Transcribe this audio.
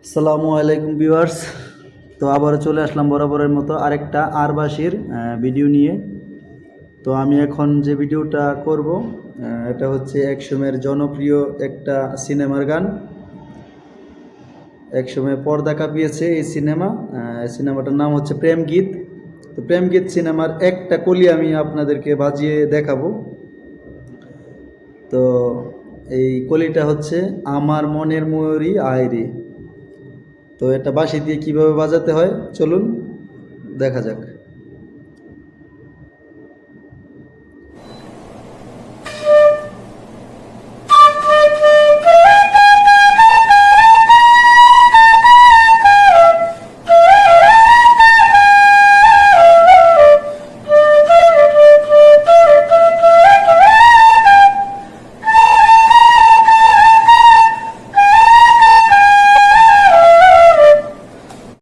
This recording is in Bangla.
আসসালামু আলাইকুম ভিউয়ার্স। তো আবারও চলে আসলাম বরাবরের মতো আরেকটা আরবাসীর ভিডিও নিয়ে। তো আমি এখন যে ভিডিওটা করব এটা হচ্ছে একসময়ের জনপ্রিয় একটা সিনেমার গান। একসময় পর্দা কাঁপিয়েছে এই সিনেমাটার নাম হচ্ছে প্রেম গীত। তো প্রেম গীত সিনেমার একটা কলি আমি আপনাদেরকে বাজিয়ে দেখাবো। তো এই কলিটা হচ্ছে আমার মনের ময়ূরী আয়রে। তো এটা বাঁশি দিয়ে কীভাবে বাজাতে হয় চলুন দেখা যাক।